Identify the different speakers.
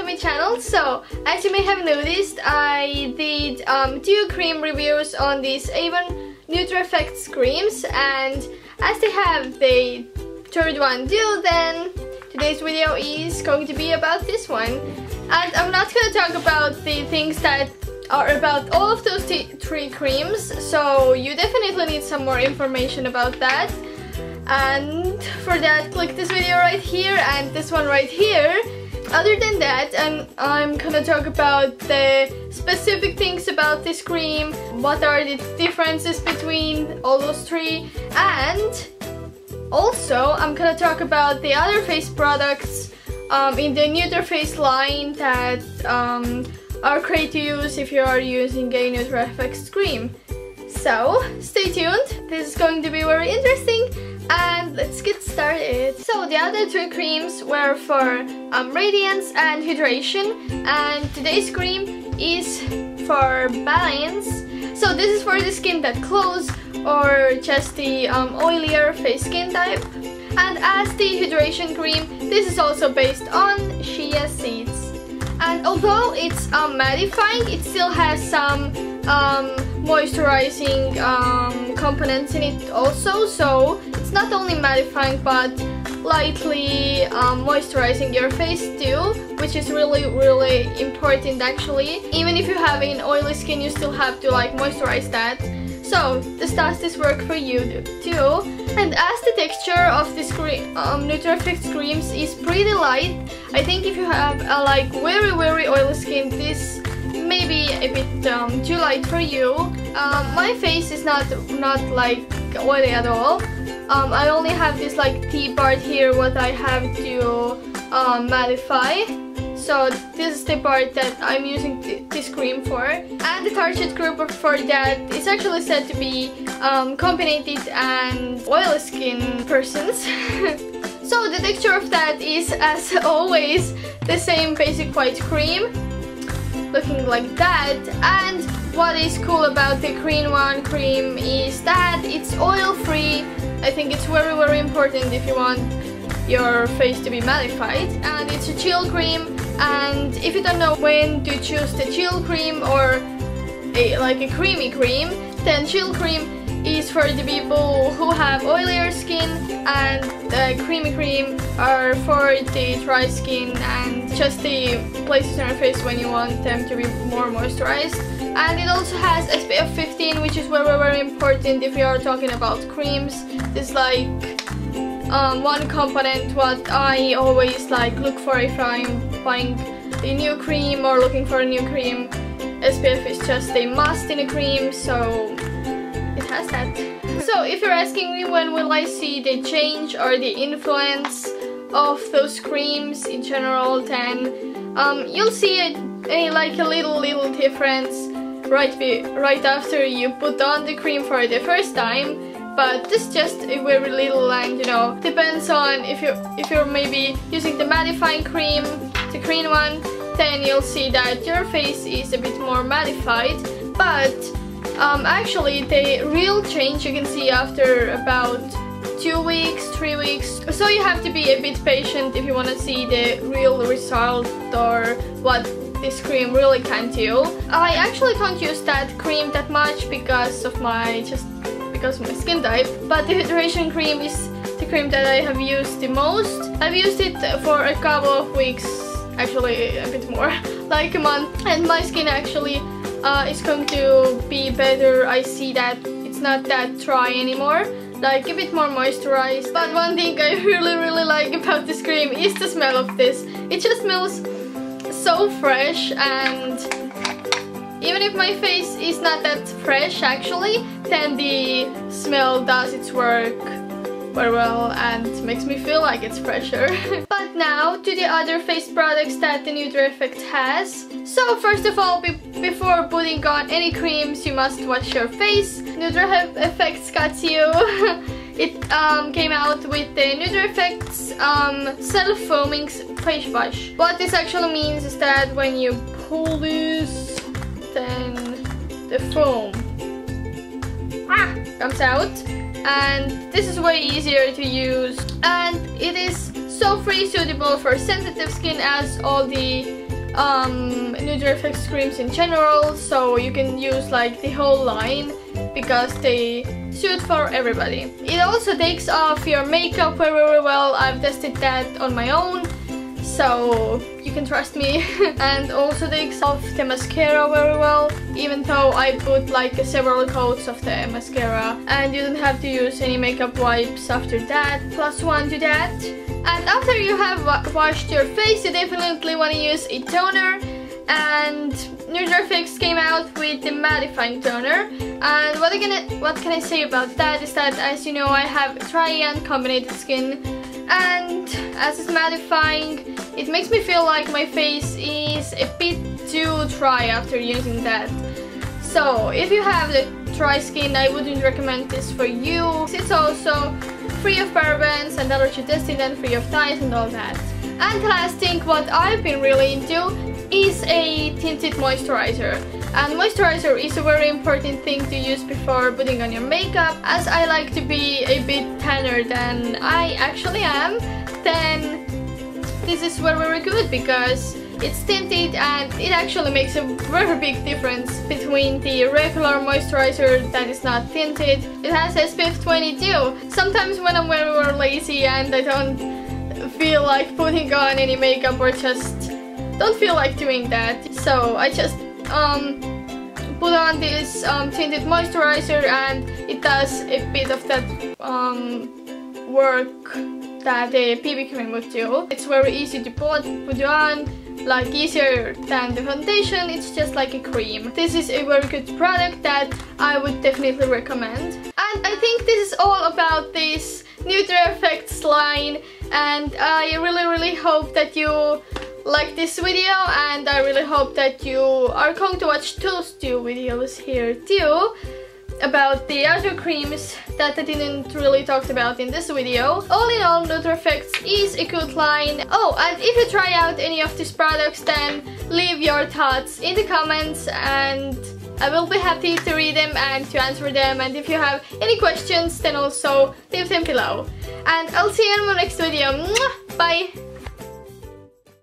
Speaker 1: my channel. So as you may have noticed, I did 2 cream reviews on these Avon Nutra Effects creams, and as they have the third one due, then today's video is going to be about this one. And I'm not going to talk about the things that are about all of those 3 creams, so you definitely need some more information about that. And for that, click this video right here and this one right here. Other than that, I'm gonna talk about the specific things about this cream, what are the differences between all those 3, and also I'm gonna talk about the other face products in the Nutra Face line that are great to use if you are using a Nutra Effects cream. So stay tuned, this is going to be very interesting, and let's get started. So the other 2 creams were for radiance and hydration, and today's cream is for balance. So this is for the skin that glows or just the oilier face skin type. And as the hydration cream, this is also based on chia seeds. And although it's mattifying, it still has some moisturizing components in it also, so it's not only mattifying but lightly moisturizing your face too, which is really important actually. Even if you have an oily skin, you still have to like moisturize that. So does this work for you too? And as the texture of this Nutra Effects creams is pretty light, I think if you have a like very oily skin, this may be a bit too light for you. My face is not like oily at all. I only have this like T part here what I have to mattify. So this is the part that I'm using this cream for. And the target group for that is actually said to be combinated and oily skin persons. So the texture of that is, as always, the same basic white cream, looking like that. And what is cool about the green one cream is that it's oil free. I think it's very important if you want your face to be mattified. And it's a chill cream, and if you don't know when to choose the chill cream or like a creamy cream, then chill cream is for the people who have oilier skin, and the creamy cream are for the dry skin and just the places on your face when you want them to be more moisturized. And it also has SPF 15, which is very important if you are talking about creams. This is like one component what I always like look for if I'm buying a new cream or looking for a new cream. SPF is just a must in a cream, so it has that. So if you're asking me when will I see the change or the influence of those creams in general, then you'll see like a little difference right after you put on the cream for the first time. But this is just a very little, and you know, depends on if you're maybe using the mattifying cream, the green one, then you'll see that your face is a bit more mattified. But actually the real change you can see after about 2 weeks, 3 weeks. So you have to be a bit patient if you want to see the real result or what this cream really can do. I actually don't use that cream that much because of my skin type, but the hydration cream is the cream that I have used the most. I've used it for a couple of weeks, actually a bit more, like a month, and my skin actually is going to be better. I see that it's not that dry anymore, like a bit more moisturized. But one thing I really like about this cream is the smell of this. It just smells so fresh, and even if my face is not that fresh actually, then the smell does its work very well and makes me feel like it's fresher. But now to the other face products that the Nutra Effect has. So first of all, before putting on any creams, you must wash your face. Nutra Effects got you. It came out with the Nutra Effects self-foaming face wash. What this actually means is that when you pull this, then the foam comes out, and this is way easier to use, and it is so free, suitable for sensitive skin, as all the Nutra Effects creams in general, so you can use like the whole line because they suit for everybody. It also takes off your makeup very, very well. I've tested that on my own, so you can trust me. And also takes off the mascara very well, even though I put like several coats of the mascara, and you don't have to use any makeup wipes after that. +1 to that. And after you have washed your face, you definitely want to use a toner, and Nutra Effects came out with the mattifying toner. And what can I say about that is that, as you know, I have dry and combined skin, and as it's mattifying, it makes me feel like my face is a bit too dry after using that. So if you have the dry skin, I wouldn't recommend this for you. It's also free of parabens and allergy tested and free of dyes and all that. And the last thing what I've been really into is a tinted moisturizer. And moisturizer is a very important thing to use before putting on your makeup. As I like to be a bit tanner than I actually am, then this is very, very good because it's tinted and it actually makes a very big difference between the regular moisturizer that is not tinted. It has SPF 22. Sometimes when I'm very, very lazy and I don't feel like putting on any makeup or just don't feel like doing that, so I just put on this tinted moisturizer, and it does a bit of that work that a BB cream would do. It's very easy to put on, like easier than the foundation. It's just like a cream. This is a very good product that I would definitely recommend. And I think this is all about this Nutra Effects line, and I really hope that you like this video, and I really hope that you are going to watch those two videos here too about the other creams that I didn't really talk about in this video. All in all, Nutra Effects is a good line. Oh, and if you try out any of these products, then leave your thoughts in the comments and I will be happy to read them and to answer them. And if you have any questions, then also leave them below. And I'll see you in my next video. Mwah! Bye!